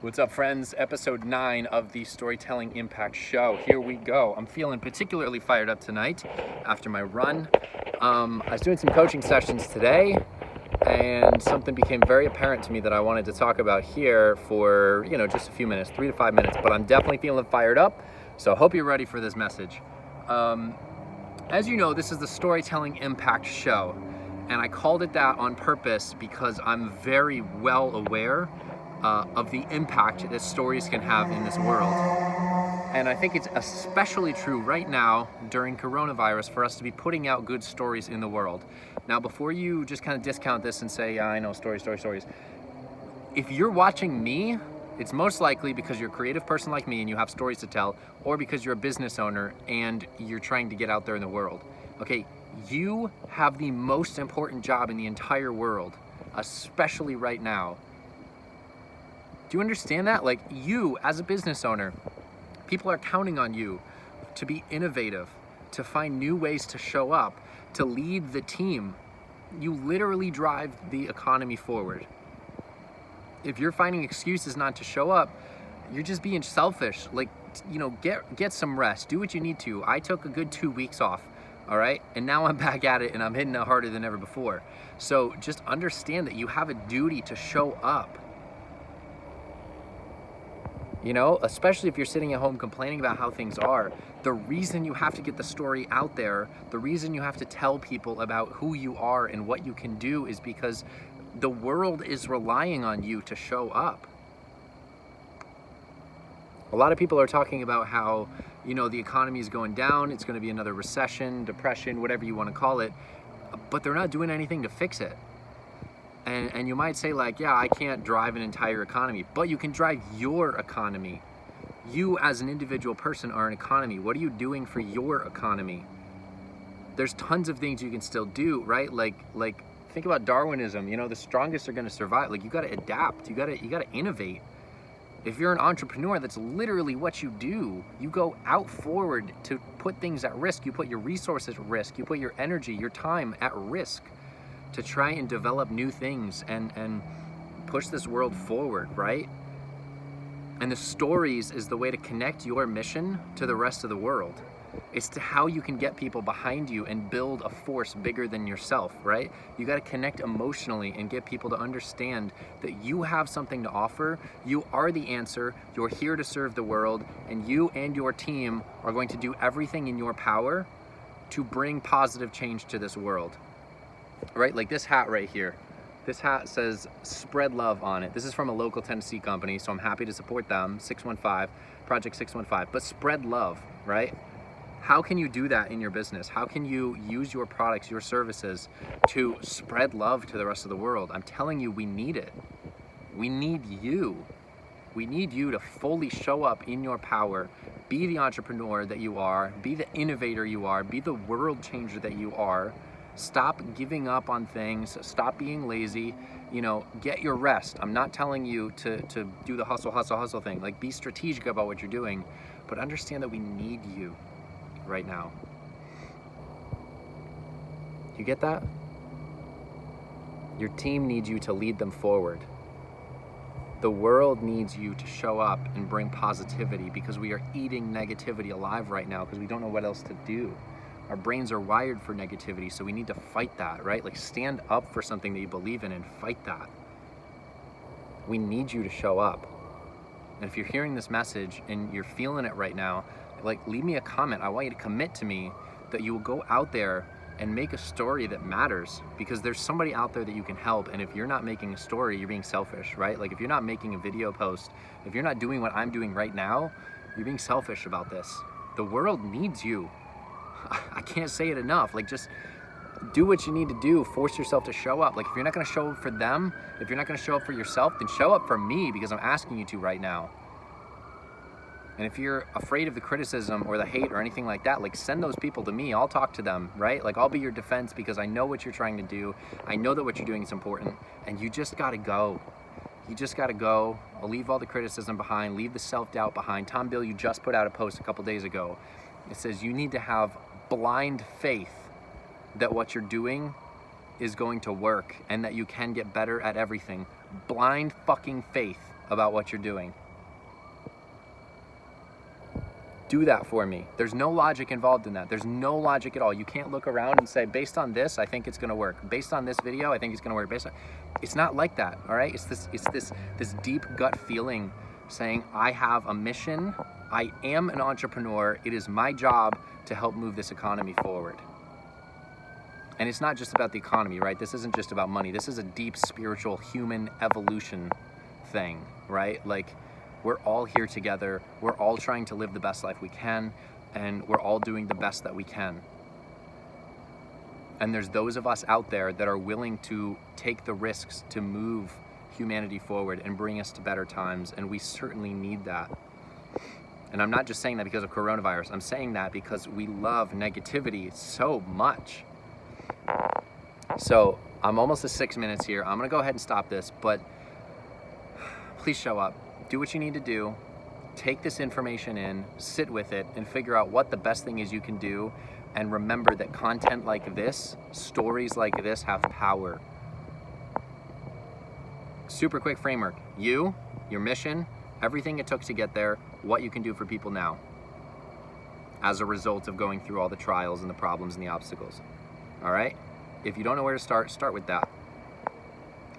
What's up, friends? Episode 9 of the Storytelling Impact Show. Here we go. I'm feeling particularly fired up tonight after my run. I was doing some coaching sessions today, and something became very apparent to me that I wanted to talk about here for, just a few minutes, 3 to 5 minutes, but I'm definitely feeling fired up, so I hope you're ready for this message. As you know, this is the Storytelling Impact Show, and I called it that on purpose because I'm very well aware of the impact that stories can have in this world. And I think it's especially true right now during coronavirus for us to be putting out good stories in the world. Now, before you just kind of discount this and say, yeah, I know, stories. If you're watching me, it's most likely because you're a creative person like me and you have stories to tell, or because you're a business owner and you're trying to get out there in the world. Okay, you have the most important job in the entire world, especially right now. Do you understand that? Like, you, as a business owner, people are counting on you to be innovative, to find new ways to show up, to lead the team. You literally drive the economy forward. If you're finding excuses not to show up, you're just being selfish. Like, get some rest. Do what you need to. I took a good 2 weeks off, all right? And now I'm back at it and I'm hitting it harder than ever before. So just understand that you have a duty to show up. Especially if you're sitting at home complaining about how things are, the reason you have to get the story out there, the reason you have to tell people about who you are and what you can do is because the world is relying on you to show up. A lot of people are talking about how, the economy is going down, it's going to be another recession, depression, whatever you want to call it, but they're not doing anything to fix it. And you might say, like, yeah, I can't drive an entire economy, but you can drive your economy. You as an individual person are an economy. What are you doing for your economy? There's tons of things you can still do, right? Like think about Darwinism. The strongest are going to survive. Like, you got to adapt. You got to innovate. If you're an entrepreneur, that's literally what you do. You go out forward to put things at risk. You put your resources at risk. You put your energy, your time at risk to try and develop new things and push this world forward, right? And the stories is the way to connect your mission to the rest of the world. It's to how you can get people behind you and build a force bigger than yourself, right? You got to connect emotionally and get people to understand that you have something to offer. You are the answer. You're here to serve the world, and you and your team are going to do everything in your power to bring positive change to this world. Right, like this hat right here. This hat says spread love on it. This is from a local Tennessee company, so I'm happy to support them, 615, Project 615. But spread love, right? How can you do that in your business? How can you use your products, your services to spread love to the rest of the world? I'm telling you, we need it. We need you. We need you to fully show up in your power, be the entrepreneur that you are, be the innovator you are, be the world changer that you are. Stop giving up on things. Stop being lazy. Get your rest. I'm not telling you to do the hustle thing. Like, be strategic about what you're doing, but understand that we need you right now. You get that? Your team needs you to lead them forward. The world needs you to show up and bring positivity because we are eating negativity alive right now because we don't know what else to do. Our brains are wired for negativity, so we need to fight that, right? Like, stand up for something that you believe in and fight that. We need you to show up. And if you're hearing this message and you're feeling it right now, like, leave me a comment. I want you to commit to me that you will go out there and make a story that matters, because there's somebody out there that you can help. And if you're not making a story, you're being selfish, right? Like, if you're not making a video post, if you're not doing what I'm doing right now, you're being selfish about this. The world needs you. I can't say it enough. Like, just do what you need to do. Force yourself to show up. Like, if you're not going to show up for them, if you're not going to show up for yourself, then show up for me, because I'm asking you to right now. And if you're afraid of the criticism or the hate or anything like that, like, send those people to me. I'll talk to them, right? Like, I'll be your defense because I know what you're trying to do. I know that what you're doing is important, and you just got to go. You just got to go. I'll leave all the criticism behind. Leave the self-doubt behind. Tom Bill, you just put out a post a couple days ago. It says you need to have blind faith that what you're doing is going to work and that you can get better at everything. Blind fucking faith. about what you're doing. Do that for me. There's no logic involved in that. There's no logic at all. You can't look around and say, based on this, I think it's gonna work. Based on this video, I think it's gonna work. It's not like that, all right? It's this deep gut feeling saying, I have a mission. I am an entrepreneur. It is my job to help move this economy forward. And it's not just about the economy, right? This isn't just about money. This is a deep spiritual human evolution thing, right? Like, we're all here together. We're all trying to live the best life we can, and we're all doing the best that we can. And there's those of us out there that are willing to take the risks to move humanity forward and bring us to better times, and we certainly need that. And I'm not just saying that because of coronavirus. I'm saying that because we love negativity so much. So I'm almost at 6 minutes here. I'm gonna go ahead and stop this, but please show up. Do what you need to do. Take this information in, sit with it, and figure out what the best thing is you can do. And remember that content like this, stories like this, have power. Super quick framework. You, your mission, everything it took to get there, what you can do for people now as a result of going through all the trials and the problems and the obstacles. All right? If you don't know where to start with that.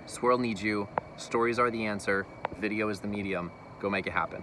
This world needs you. Stories are the answer. Video is the medium. Go make it happen.